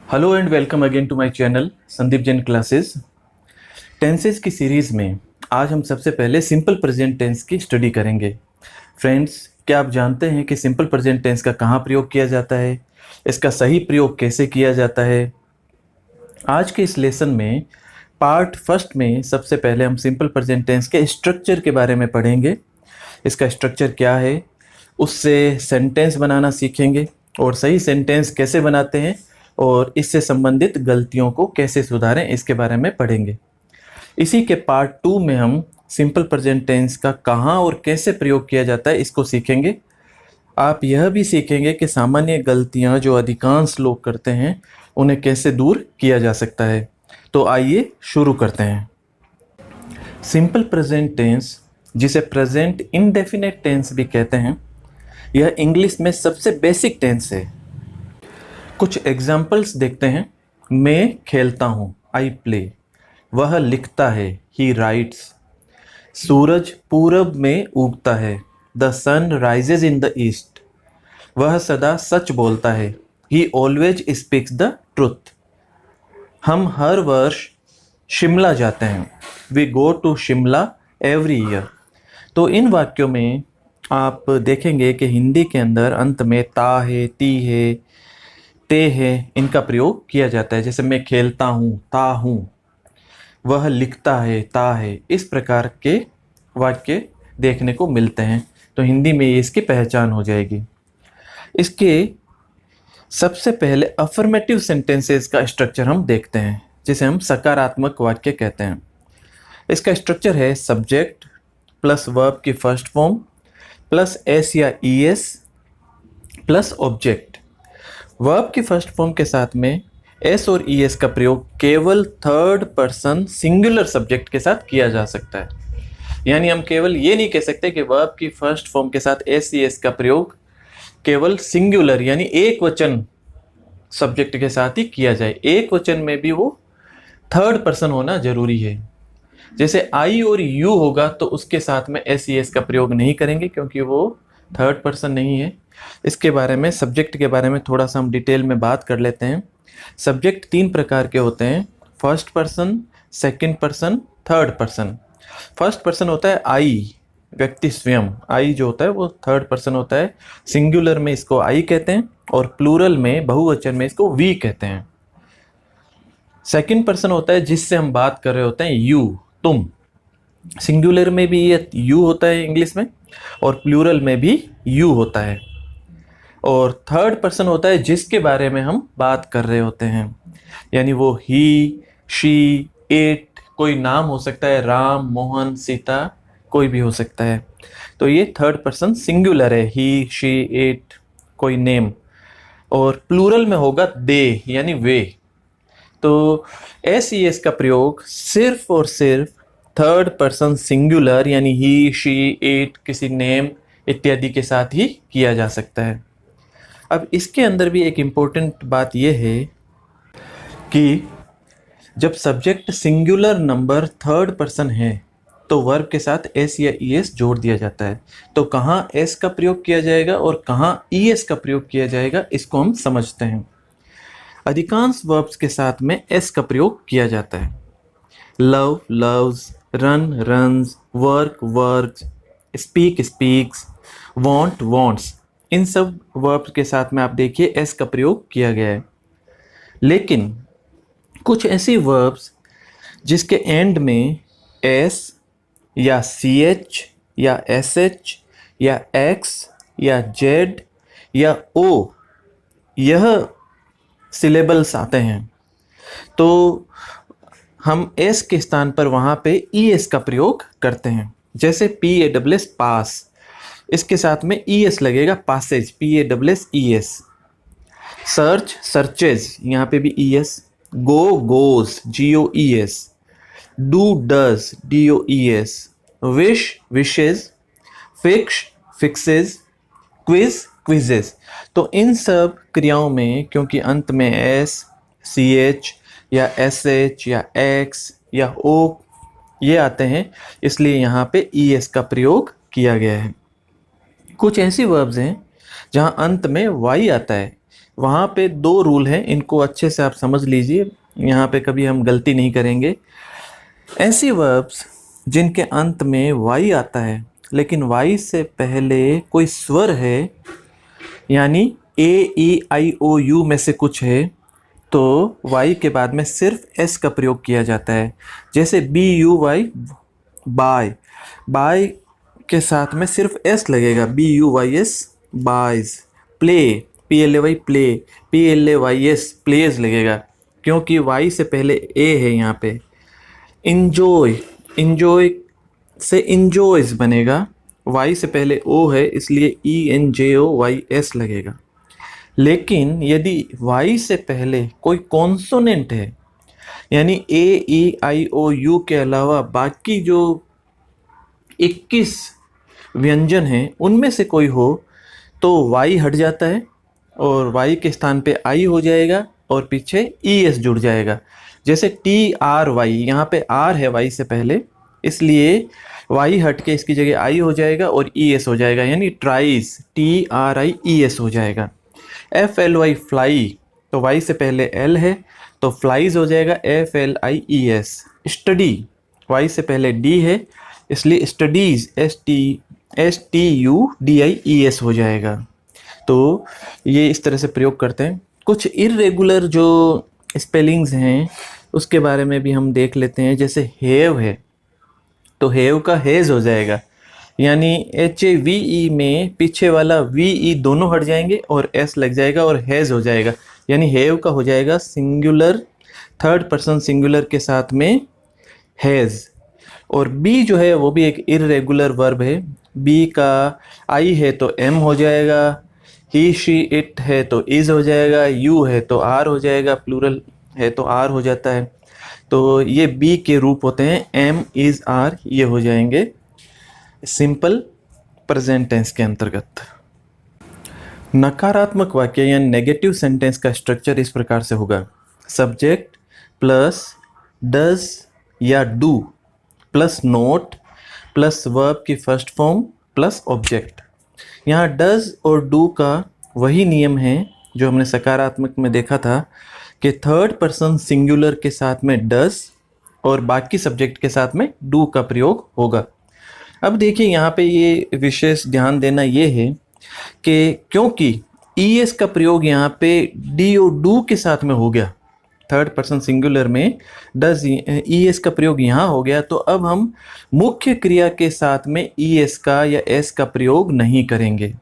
Hello and welcome again to my channel Sandeep Jain classes. Tenses की series में आज हम सबसे पहले सिंपल प्रेजेंट टेंस की स्टडी करेंगे। फ्रेंड्स, क्या आप जानते हैं कि सिंपल प्रेजेंट टेंस का कहाँ प्रयोग किया जाता है, इसका सही प्रयोग कैसे किया जाता है? आज के इस लेसन में पार्ट फर्स्ट में सबसे पहले हम सिंपल प्रेजेंट टेंस के स्ट्रक्चर के बारे में पढ़ेंगे। इसका स्ट्रक्चर क्या है, उससे सेंटेंस बनाना सीखेंगे और सही सेंटेंस कैसे बनाते हैं और इससे संबंधित गलतियों को कैसे सुधारें इसके बारे में पढ़ेंगे। इसी के पार्ट 2 में हम सिंपल प्रेजेंट टेंस का कहाँ और कैसे प्रयोग किया जाता है इसको सीखेंगे। आप यह भी सीखेंगे कि सामान्य गलतियाँ जो अधिकांश लोग करते हैं उन्हें कैसे दूर किया जा सकता है। तो आइए शुरू करते हैं। सिंपल प्रेजेंट टेंस, जिसे प्रेजेंट इंडेफिनिट टेंस भी कहते हैं, यह इंग्लिश में सबसे बेसिक टेंस है। कुछ एग्जाम्पल्स देखते हैं। मैं खेलता हूँ, आई प्ले। वह लिखता है, ही राइट्स। सूरज पूरब में उगता है, the sun rises in the east. वह सदा सच बोलता है, he always speaks the truth. हम हर वर्ष शिमला जाते हैं, we go to Shimla every year. तो इन वाक्यों में आप देखेंगे कि हिंदी के अंदर अंत में ता है, ती है, ते है, इनका प्रयोग किया जाता है। जैसे मैं खेलता हूँ, ता हूँ। वह लिखता है, ता है। इस प्रकार के वाक्य देखने को मिलते हैं। तो हिंदी में ये इसकी पहचान हो जाएगी। इसके सबसे पहले अफर्मेटिव सेंटेंसेस का स्ट्रक्चर हम देखते हैं, जिसे हम सकारात्मक वाक्य कहते हैं। इसका स्ट्रक्चर है सब्जेक्ट प्लस वर्ब की फर्स्ट फॉर्म प्लस एस या E S plus object. Verb की फर्स्ट फॉर्म के साथ में एस और ई एस का प्रयोग केवल थर्ड पर्सन सिंगुलर सब्जेक्ट के साथ किया जा सकता है। यानी हम केवल ये नहीं कह सकते कि वर्ब की फर्स्ट फॉर्म के साथ एस ई एस का प्रयोग केवल सिंगुलर यानी एक वचन सब्जेक्ट के साथ ही किया जाए। एक वचन में भी वो थर्ड पर्सन होना जरूरी है। जैसे आई और यू होगा तो उसके साथ में एस ई एस का प्रयोग नहीं करेंगे, क्योंकि वो थर्ड पर्सन नहीं है। इसके बारे में, सब्जेक्ट के बारे में थोड़ा सा हम डिटेल में बात कर लेते हैं। सब्जेक्ट 3 प्रकार के होते हैं, first person, second person, third person. First person होता है आई, व्यक्ति स्वयं। आई जो होता है वो थर्ड पर्सन होता है। सिंगुलर में इसको आई कहते हैं और प्लूरल में, बहुवचन में, इसको वी कहते हैं। सेकंड पर्सन होता है जिससे हम बात कर रहे होते हैं, यू, तुम। सिंगुलर में भी ये यू होता है इंग्लिश में और प्लूरल में भी यू होता है। और थर्ड पर्सन होता है जिसके बारे में हम बात कर रहे होते हैं, यानी वो ही, शी, इट, कोई नाम हो सकता है, राम, मोहन, सीता, कोई भी हो सकता है। तो ये थर्ड पर्सन सिंगुलर है, ही, शी, इट, कोई नेम। और प्लूरल में होगा दे, यानी वे। तो एस ई एस का प्रयोग सिर्फ और सिर्फ थर्ड पर्सन सिंगुलर यानी ही, शी, इट, किसी नेम इत्यादि के साथ ही किया जा सकता है। अब इसके अंदर भी एक इम्पोर्टेंट बात यह है कि जब subject singular number third person है तो वर्ब के साथ एस या ई एस जोड़ दिया जाता है। तो कहाँ एस का प्रयोग किया जाएगा और कहाँ ई एस का प्रयोग किया जाएगा, इसको हम समझते हैं। अधिकांश वर्ब्स के साथ में एस का प्रयोग किया जाता है। Love, loves, run, runs, work, works, speak, speaks, want, wants, इन सब वर्ब्स के साथ में आप देखिए एस का प्रयोग किया गया है। लेकिन कुछ ऐसी वर्ब्स जिसके एंड में एस या सी एच या एस एच या एक्स या जेड या ओ यह सिलेबल्स आते हैं, तो हम एस के स्थान पर वहाँ पे ई एस का प्रयोग करते हैं। जैसे P A W S, pass, इसके साथ में ई एस लगेगा, passes, P A W S E S. Search, searches, यहाँ पे भी E S. Go, goes, G O E S. Do, does, D O E S. Wish, wishes. Fix, fixes. Quiz, quizzes. तो इन सब क्रियाओं में क्योंकि अंत में एस, सी एच या एस एच या एक्स या ओ ये आते हैं, इसलिए यहाँ पे ई एस का प्रयोग किया गया है। कुछ ऐसी वर्ब्स हैं जहाँ अंत में वाई आता है, वहाँ पे दो रूल हैं, इनको अच्छे से आप समझ लीजिए, यहाँ पे कभी हम गलती नहीं करेंगे। ऐसी वर्ब्स जिनके अंत में वाई आता है लेकिन वाई से पहले कोई स्वर है, यानी ए ई आई ओ यू में से कुछ है, तो वाई के बाद में सिर्फ एस का प्रयोग किया जाता है। जैसे B U Y, buy, buy के साथ में सिर्फ एस लगेगा, B U Y S, buys. Play, P L A Y play, P L A Y S plays लगेगा, क्योंकि वाई से पहले ए है यहाँ पे। इंजॉय, इंजॉय से इंजॉयज बनेगा, वाई से पहले ओ है इसलिए E N J O Y S लगेगा। लेकिन यदि वाई से पहले कोई कॉन्सोनेंट है, यानी ए ई आई ओ यू के अलावा बाकी जो 21 व्यंजन हैं उनमें से कोई हो, तो वाई हट जाता है और वाई के स्थान पे आई हो जाएगा और पीछे ई एस जुड़ जाएगा। जैसे टी आर वाई, यहाँ पे आर है वाई से पहले, इसलिए वाई हट के इसकी जगह आई हो जाएगा और ई एस हो जाएगा, यानी tries, T R I E S हो जाएगा। एफ एल वाई फ्लाई, तो वाई से पहले एल है तो फ्लाइज हो जाएगा, F L I E S. Study, Y से पहले डी है इसलिए studies, S T U D I E S हो जाएगा। तो ये इस तरह से प्रयोग करते हैं। कुछ इर्रेगुलर जो स्पेलिंग्स हैं उसके बारे में भी हम देख लेते हैं। जैसे हैव है तो हैव का हैज़ हो जाएगा, यानी एच ए वी ई में पीछे वाला वी ई दोनों हट जाएंगे और एस लग जाएगा और हैज़ हो जाएगा, यानी हैव का हो जाएगा सिंगुलर, थर्ड पर्सन सिंगुलर के साथ में हैज़। और बी जो है वो भी एक इर्रेगुलर वर्ब है, बी का आई है तो एम हो जाएगा, ही शी इट है तो इज़ हो जाएगा, यू है तो आर हो जाएगा, प्लूरल है तो आर हो जाता है। तो ये बी के रूप होते हैं, एम इज़ आर, ये हो जाएंगे सिंपल प्रेजेंट टेंस के अंतर्गत। नकारात्मक वाक्य या नेगेटिव सेंटेंस का स्ट्रक्चर इस प्रकार से होगा, सब्जेक्ट प्लस डज या do plus note plus verb की फर्स्ट फॉर्म प्लस ऑब्जेक्ट। यहाँ डज और डू का वही नियम है जो हमने सकारात्मक में देखा था कि थर्ड पर्सन सिंगुलर के साथ में डज और बाकी सब्जेक्ट के साथ में डू का प्रयोग होगा। अब देखिए यहाँ पे ये विशेष ध्यान देना ये है कि क्योंकि ई एस का प्रयोग यहाँ पे डी और डू के साथ में हो गया, थर्ड पर्सन सिंगुलर में डज ई एस का प्रयोग यहाँ हो गया, तो अब हम मुख्य क्रिया के साथ में ई एस का या एस का प्रयोग नहीं करेंगे,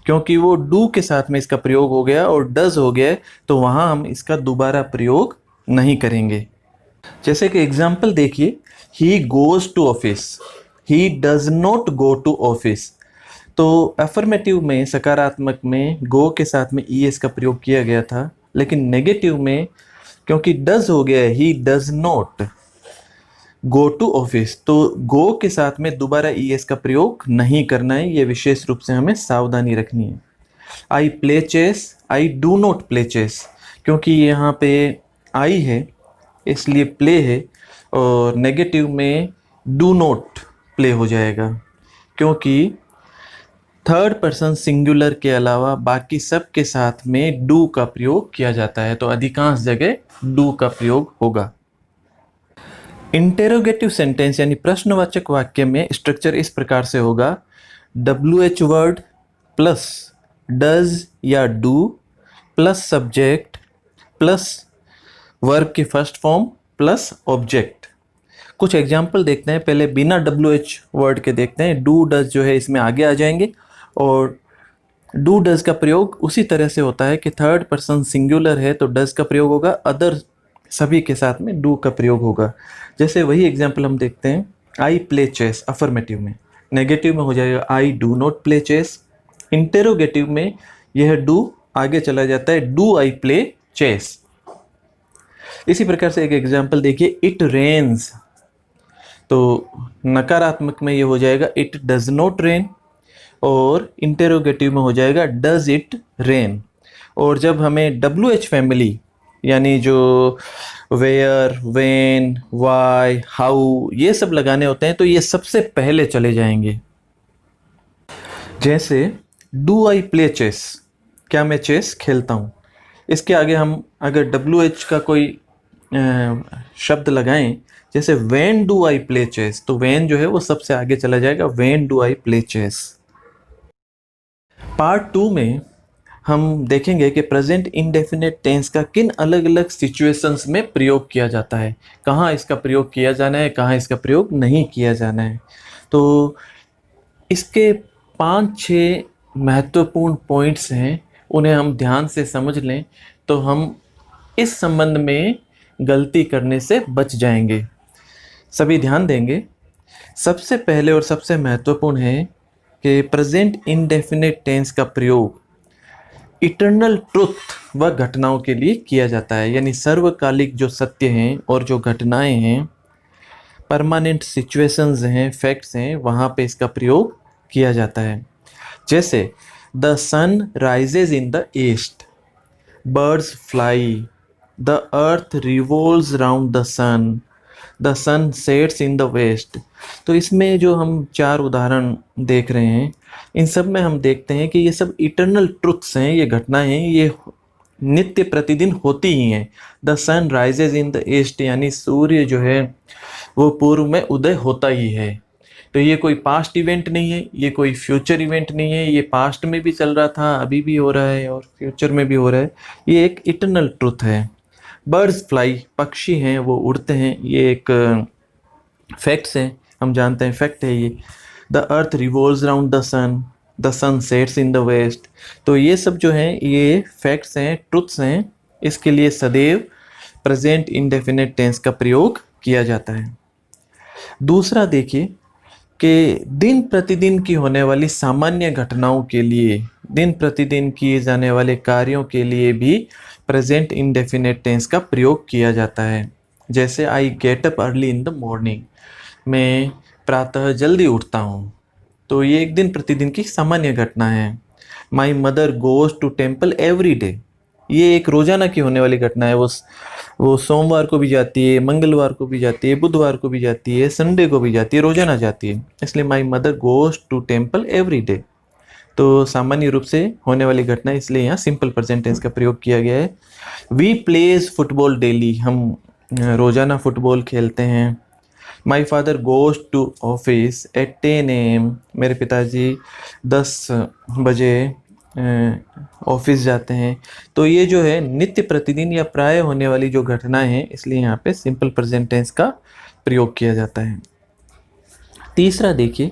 क्योंकि वो डू के साथ में इसका प्रयोग हो गया और डज हो गया, तो वहाँ हम इसका दोबारा प्रयोग नहीं करेंगे। जैसे कि एग्जाम्पल देखिए, he goes to office, he does not go to office. तो अफर्मेटिव में, सकारात्मक में गो के साथ में ई एस का प्रयोग किया गया था, लेकिन नेगेटिव में क्योंकि डज हो गया, he does not go to office, तो गो के साथ में दोबारा ई एस का प्रयोग नहीं करना है, ये विशेष रूप से हमें सावधानी रखनी है। I play chess, I do not play chess, क्योंकि यहाँ पे आई है इसलिए प्ले है, और नेगेटिव में डू नॉट प्ले हो जाएगा, क्योंकि थर्ड पर्सन सिंगुलर के अलावा बाकी सब के साथ में डू का प्रयोग किया जाता है, तो अधिकांश जगह डू का प्रयोग होगा। इंटेरोगेटिव सेंटेंस यानी प्रश्नवाचक वाक्य में स्ट्रक्चर इस प्रकार से होगा, W H word plus does या do plus subject plus verb की फर्स्ट फॉर्म प्लस ऑब्जेक्ट। कुछ एग्जाम्पल देखते हैं, पहले बिना डब्ल्यू एच वर्ड के देखते हैं। डू डज जो है इसमें आगे आ जाएंगे, और डू डज का प्रयोग उसी तरह से होता है कि थर्ड पर्सन सिंगुलर है तो डज का प्रयोग होगा, अदर सभी के साथ में डू का प्रयोग होगा। जैसे वही एग्जाम्पल हम देखते हैं, आई प्ले चेस अफर्मेटिव में, नेगेटिव में हो जाएगा I do not play chess. Interrogative में यह डू आगे चला जाता है, डू आई प्ले चेस। इसी प्रकार से एक एग्जाम्पल देखिए, इट रेन्स, तो नकारात्मक में ये हो जाएगा इट डज नॉट रेन, और इंटेरोगेटिव में हो जाएगा डज इट रेन। और जब हमें डब्ल्यू एच फैमिली यानी जो वेयर, वेन, वाई, हाउ ये सब लगाने होते हैं तो ये सबसे पहले चले जाएंगे। जैसे डू आई प्ले चेस, क्या मैं चेस खेलता हूँ, इसके आगे हम अगर WH का कोई शब्द लगाएं, जैसे when do I play chess, तो व्हेन जो है वो सबसे आगे चला जाएगा, when do I play chess. Part 2 में हम देखेंगे कि प्रेजेंट इंडेफिनिट टेंस का किन अलग अलग सिचुएशंस में प्रयोग किया जाता है, कहाँ इसका प्रयोग किया जाना है, कहाँ इसका प्रयोग नहीं किया जाना है। तो इसके 5-6 महत्वपूर्ण पॉइंट्स हैं, उन्हें हम ध्यान से समझ लें तो हम इस संबंध में गलती करने से बच जाएंगे। सभी ध्यान देंगे। सबसे पहले और सबसे महत्वपूर्ण है कि प्रेजेंट इंडेफिनिट टेंस का प्रयोग इटर्नल ट्रुथ व घटनाओं के लिए किया जाता है, यानी सर्वकालिक जो सत्य हैं और जो घटनाएं हैं, परमानेंट सिचुएशंस हैं, फैक्ट्स हैं, वहाँ पे इसका प्रयोग किया जाता है। जैसे the sun rises in the east, birds fly, the earth revolves round the sun sets in the west. तो इसमें जो हम 4 उदाहरण देख रहे हैं, इन सब में हम देखते हैं कि ये सब इटर्नल ट्रुथ्स हैं, ये घटनाएं हैं, ये नित्य प्रतिदिन होती ही हैं। The sun rises in the east, यानी सूर्य जो है वो पूर्व में उदय होता ही है। तो ये कोई पास्ट इवेंट नहीं है, ये कोई फ्यूचर इवेंट नहीं है, ये पास्ट में भी चल रहा था, अभी भी हो रहा है और फ्यूचर में भी हो रहा है। ये एक इटर्नल ट्रुथ है। बर्ड्स फ्लाई, पक्षी हैं वो उड़ते हैं, ये एक फैक्ट्स हैं, हम जानते हैं, फैक्ट है ये। The earth revolves round the sun sets in the west. तो ये सब जो हैं ये फैक्ट्स हैं, ट्रुथ्स हैं, इसके लिए सदैव प्रेजेंट इंडेफिनिट टेंस का प्रयोग किया जाता है। दूसरा देखिए कि दिन प्रतिदिन की होने वाली सामान्य घटनाओं के लिए, दिन प्रतिदिन किए जाने वाले कार्यों के लिए भी प्रेजेंट इंडेफिनिट टेंस का प्रयोग किया जाता है। जैसे I get up early in the morning, मैं प्रातः जल्दी उठता हूँ, तो ये एक दिन प्रतिदिन की सामान्य घटना है। My mother goes to temple every day, ये एक रोजाना की होने वाली घटना है। वो सोमवार को भी जाती है, मंगलवार को भी जाती है, बुधवार को भी जाती है, संडे को भी जाती है, रोजाना जाती है, इसलिए my mother goes to temple every day. तो सामान्य रूप से होने वाली घटना, इसलिए यहाँ सिंपल प्रेजेंट टेंस का प्रयोग किया गया है। वी प्लेज फुटबॉल डेली, हम रोजाना फुटबॉल खेलते हैं। My father goes to office at 10 AM, मेरे पिताजी 10 बजे ऑफिस जाते हैं। तो ये जो है नित्य प्रतिदिन या प्राय होने वाली जो घटनाएं हैं, इसलिए यहाँ पे सिंपल प्रेजेंट टेंस का प्रयोग किया जाता है। तीसरा देखिए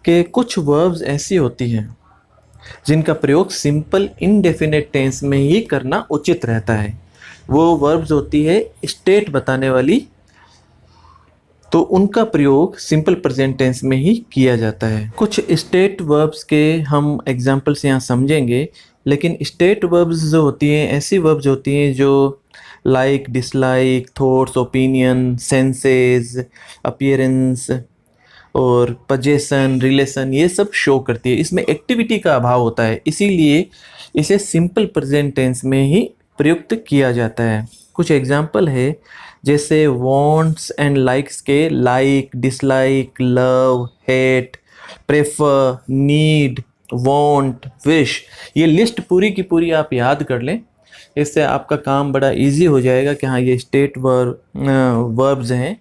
कि कुछ वर्ब्स ऐसी होती हैं जिनका प्रयोग सिंपल इनडेफिनेट टेंस में ही करना उचित रहता है। वो वर्ब्स होती है स्टेट बताने वाली, तो उनका प्रयोग सिंपल प्रेजेंट टेंस में ही किया जाता है। कुछ स्टेट वर्ब्स के हम एग्जांपल्स यहाँ समझेंगे, लेकिन स्टेट वर्ब्स जो होती हैं, ऐसी वर्ब्स होती हैं जो like, dislike, thoughts, opinion, senses, appearance और पोजेशन, रिलेशन, ये सब शो करती है। इसमें एक्टिविटी का अभाव होता है, इसीलिए इसे सिंपल प्रेजेंट टेंस में ही प्रयुक्त किया जाता है। कुछ एग्जांपल है, जैसे वांट्स एंड लाइक्स के like, dislike, love, hate, prefer, need, want, wish, ये लिस्ट पूरी की पूरी आप याद कर लें, इससे आपका काम बड़ा इजी हो जाएगा कि हाँ ये स्टेट वर्ब्स हैं।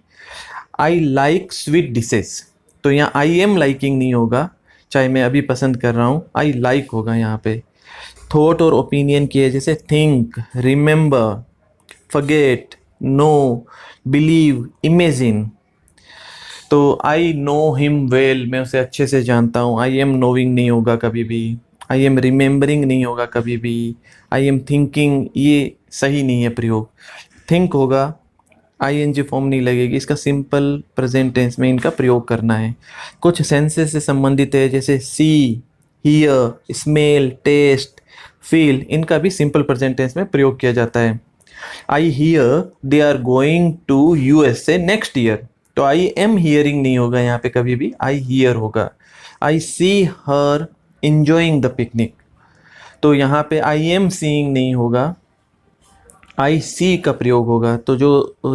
आई लाइक स्वीट डिशेस, तो यहाँ आई एम लाइकिंग नहीं होगा, चाहे मैं अभी पसंद कर रहा हूँ, आई लाइक होगा यहाँ पे। थॉट और ओपिनियन की है, जैसे think, remember, forget, know, believe, imagine. तो आई नो हिम वेल, मैं उसे अच्छे से जानता हूँ, आई एम नोइंग नहीं होगा कभी भी, आई एम रिमेंबरिंग नहीं होगा कभी भी, आई एम थिंकिंग, ये सही नहीं है प्रयोग। थिंक होगा, आईएनजी फॉर्म नहीं लगेगी, इसका सिंपल प्रेजेंट टेंस में इनका प्रयोग करना है। कुछ सेंसेस से संबंधित है, जैसे सी, हियर, स्मेल, टेस्ट, फील, इनका भी सिंपल प्रेजेंट टेंस में प्रयोग किया जाता है। I hear they are going to USA next year, तो आई एम हियरिंग नहीं होगा यहाँ पे कभी भी, आई हियर होगा। आई सी हर इंजॉइंग द पिकनिक, तो यहाँ पे आई एम सीइंग नहीं होगा, आई सी का प्रयोग होगा। तो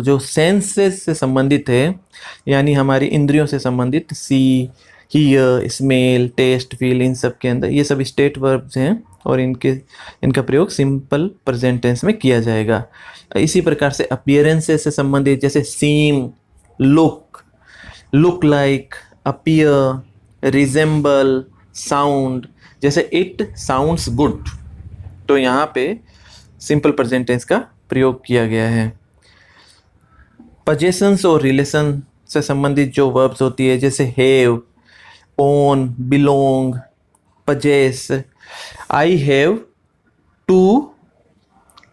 जो सेंसेस से संबंधित है, यानी हमारी इंद्रियों से संबंधित, सी, हियर, स्मेल, टेस्ट, फील, इन सब के अंदर ये सब स्टेट वर्ब्स हैं, और इनका प्रयोग सिंपल प्रेजेंट टेंस में किया जाएगा। इसी प्रकार से अपीयरेंसेस से संबंधित जैसे seem, look, look like, appear, resemble, sound, जैसे इट साउंड्स गुड, तो यहाँ पे सिंपल प्रेजेंट टेंस का प्रयोग किया गया है। पोजेशंस और रिलेशन से संबंधित जो वर्ब्स होती है जैसे have, own, belong, possess, I have 2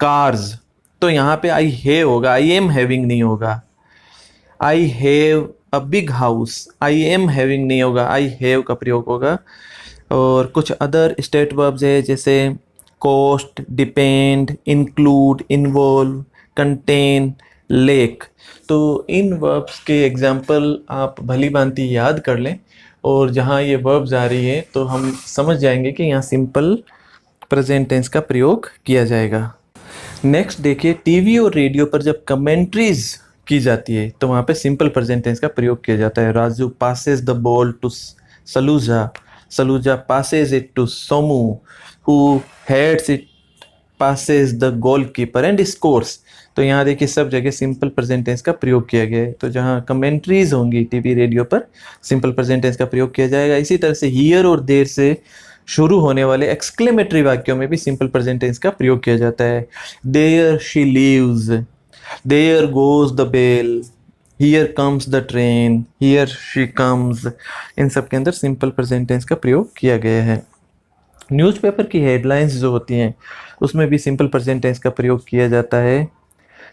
cars, तो यहाँ पे आई हैव होगा, आई एम हैविंग नहीं होगा। I have a big house, I am having नहीं होगा, आई हैव का प्रयोग होगा। और कुछ अदर स्टेट वर्ब्स है जैसे cost, depend, include, involve, contain, like, तो इन वर्ब्स के एग्जाम्पल आप भली भांति याद कर लें और जहाँ ये वर्ब्स आ रही है तो हम समझ जाएंगे कि यहाँ सिंपल प्रेजेंट टेंस का प्रयोग किया जाएगा। नेक्स्ट देखिए, टीवी और रेडियो पर जब कमेंट्रीज की जाती है तो वहाँ पे सिंपल प्रेजेंट टेंस का प्रयोग किया जाता है। Raju passes the ball to Saluja, Saluja passes it to Somu, who heads it, passes the goalkeeper and scores। तो यहाँ देखिए सब जगह सिंपल प्रेजेंट टेंस का प्रयोग किया गया है। तो जहाँ कमेंट्रीज होंगी टीवी रेडियो पर सिंपल प्रेजेंट टेंस का प्रयोग किया जाएगा। इसी तरह से हियर और देयर से शुरू होने वाले एक्सक्लेमेटरी वाक्यों में भी सिंपल प्रेजेंट टेंस का प्रयोग किया जाता है। There she lives, there goes the bell, here comes the train, here she comes, इन सब के अंदर सिंपल प्रेजेंट टेंस का प्रयोग किया गया है। न्यूज़पेपर की हेडलाइंस जो होती हैं उसमें भी सिंपल प्रेजेंट टेंस का प्रयोग किया जाता है,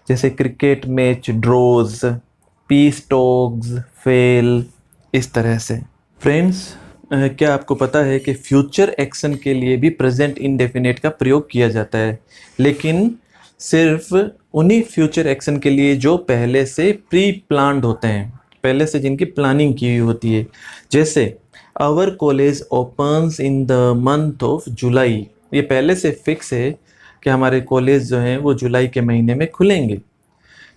जैसे cricket match draws, peace talks fail, इस तरह से। फ्रेंड्स, क्या आपको पता है कि फ्यूचर एक्शन के लिए भी प्रेजेंट इंडेफिनिट का प्रयोग किया जाता है, लेकिन सिर्फ उन्हीं फ्यूचर एक्शन के लिए जो पहले से प्री प्लान्ड होते हैं, पहले से जिनकी प्लानिंग की हुई होती है। जैसे our college opens in the month of July, ये पहले से फिक्स है कि हमारे कॉलेज जो हैं वो जुलाई के महीने में खुलेंगे।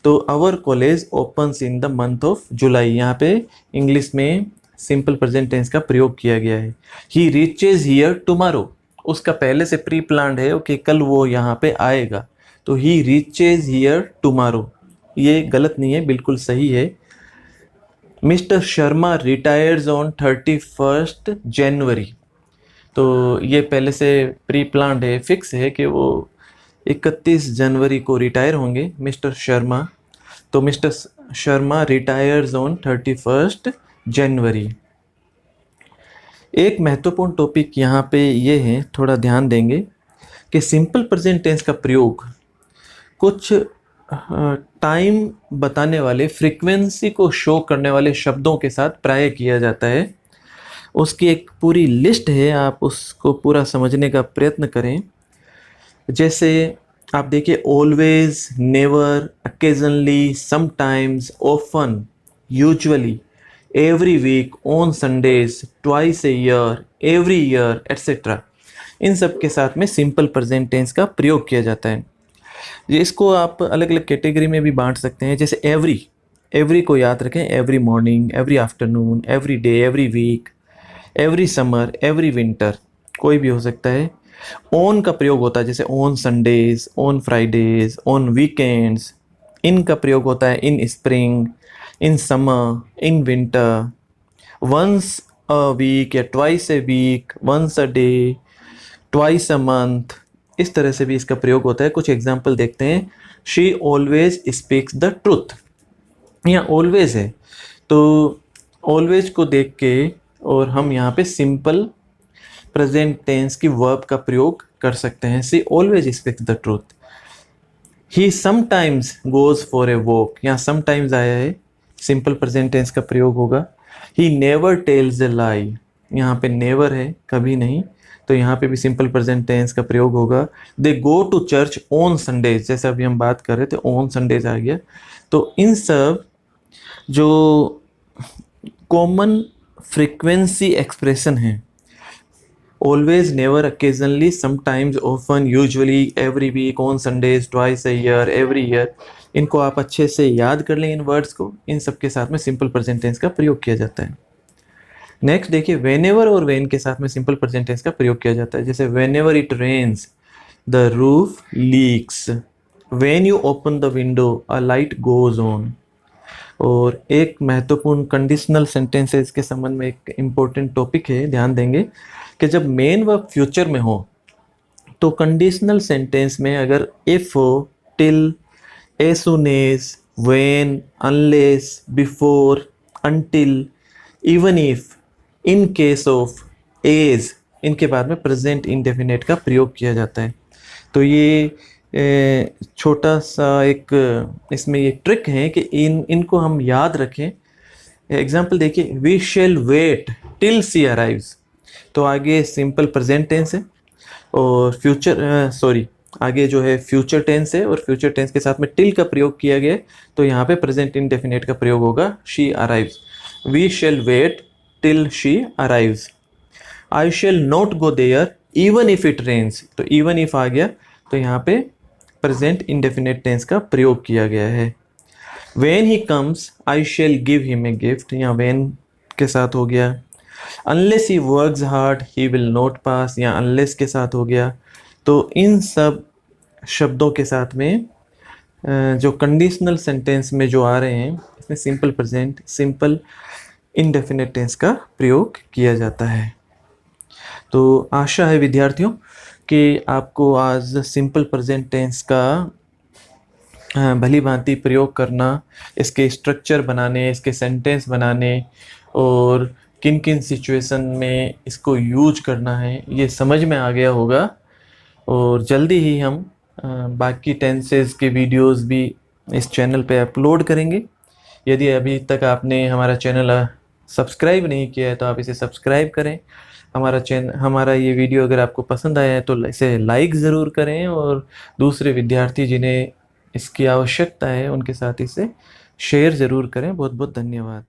तो our college opens in the month of July, यहाँ पे इंग्लिश में सिंपल प्रेजेंट टेंस का प्रयोग किया गया है। ही रीचेज हियर टुमारो, उसका पहले से प्री प्लान्ड है कि कल वो यहाँ पे आएगा, तो ही रीचेज हियर टुमारो, ये गलत नहीं है, बिल्कुल सही है। मिस्टर शर्मा रिटायर्स ऑन 31 जनवरी, तो ये पहले से प्री प्लान्ड है, फिक्स है कि वो 31 जनवरी को रिटायर होंगे मिस्टर शर्मा, तो मिस्टर शर्मा रिटायर्स ऑन 31 जनवरी। एक महत्वपूर्ण टॉपिक यहाँ पे ये है, थोड़ा ध्यान देंगे कि सिंपल प्रेजेंट टेंस का प्रयोग कुछ टाइम बताने वाले, फ्रीक्वेंसी को शो करने वाले शब्दों के साथ प्राय किया जाता है। उसकी एक पूरी लिस्ट है, आप उसको पूरा समझने का प्रयत्न करें। जैसे आप देखिए, always, never, occasionally, sometimes, often, usually, every week, on Sundays, twice a year, every year, etcetera, इन सब के साथ में सिंपल प्रेजेंट टेंस का प्रयोग किया जाता है। इसको आप अलग अलग कैटेगरी में भी बांट सकते हैं। जैसे एवरी, एवरी को याद रखें, every morning, every afternoon, every day, every week, every summer, every winter, कोई भी हो सकता है। ऑन का प्रयोग होता है जैसे on Sundays, on Fridays, on weekends. In का प्रयोग होता है in spring, in summer, in winter. Once a week या twice a week, once a day, twice a month, इस तरह से भी इसका प्रयोग होता है। कुछ एग्जाम्पल देखते हैं। She always speaks the truth, यहाँ ऑलवेज है, तो ऑलवेज को देख के और हम यहाँ पे सिंपल प्रेजेंट टेंस की वर्ब का प्रयोग कर सकते हैं। She always speaks the truth. He sometimes goes for a walk, यहाँ समटाइम्स आया है, सिंपल प्रेजेंट टेंस का प्रयोग होगा। ही नेवर टेल्स ए लाई, यहाँ पे नेवर है, कभी नहीं, तो यहाँ पे भी सिंपल प्रेजेंट टेंस का प्रयोग होगा। They go to church on Sundays, जैसे अभी हम बात कर रहे थे, ऑन संडेज आ गया। तो इन सब जो कॉमन फ्रीक्वेंसी एक्सप्रेशन है, always, never, occasionally, sometimes, often, usually, every week, on Sundays, twice a year, every year, इनको आप अच्छे से याद कर लें इन वर्ड्स को। इन सब के साथ में सिंपल प्रेजेंट टेंस का प्रयोग किया जाता है। नेक्स्ट देखिए, वेनेवर और वेन के साथ में सिंपल प्रेजेंट टेंस का प्रयोग किया जाता है। जैसे whenever it rains the roof leaks, when you open the window a light goes on. और एक महत्वपूर्ण कंडीशनल सेंटेंसेस के संबंध में एक इम्पोर्टेंट टॉपिक है, ध्यान देंगे कि जब मेन वर्ब फ्यूचर में हो तो कंडीशनल सेंटेंस में अगर इफ हो, till, as soon as, when, unless, before, until, even if, in case of, as, इनके बाद में प्रेजेंट इंडेफिनेट का प्रयोग किया जाता है। तो ये छोटा सा एक इसमें ये ट्रिक है कि इनको हम याद रखें। एग्जाम्पल देखिए, we shall wait till she arrives, तो आगे सिंपल प्रेजेंट टेंस है और आगे जो है फ्यूचर टेंस है और फ्यूचर टेंस के साथ में टिल का प्रयोग किया गया है, तो यहाँ पे प्रेजेंट इंडेफिनेट का प्रयोग होगा she arrives. We shall wait till she arrives. I shall not go there even if it rains, तो इवन इफ आ गया तो यहाँ पे प्रेजेंट इंडेफिनेट टेंस का प्रयोग किया गया है। When he comes I shall give him a gift, यहाँ वेन के साथ हो गया। Unless he works hard he will not pass, या अनलेस के साथ हो गया। तो इन सब शब्दों के साथ में जो कंडीशनल सेंटेंस में जो आ रहे हैं इसमें simple present, simple indefinite tense का प्रयोग किया जाता है। तो आशा है विद्यार्थियों कि आपको आज सिंपल प्रेजेंट टेंस का भली भांति प्रयोग करना, इसके स्ट्रक्चर बनाने, इसके सेंटेंस बनाने और किन किन सिचुएशन में इसको यूज करना है ये समझ में आ गया होगा। और जल्दी ही हम बाकी टेंसेस के वीडियोस भी इस चैनल पे अपलोड करेंगे। यदि अभी तक आपने हमारा चैनल सब्सक्राइब नहीं किया है तो आप इसे सब्सक्राइब करें। हमारा ये वीडियो अगर आपको पसंद आया है तो इसे लाइक ज़रूर करें और दूसरे विद्यार्थी जिन्हें इसकी आवश्यकता है उनके साथ इसे शेयर ज़रूर करें। बहुत बहुत धन्यवाद।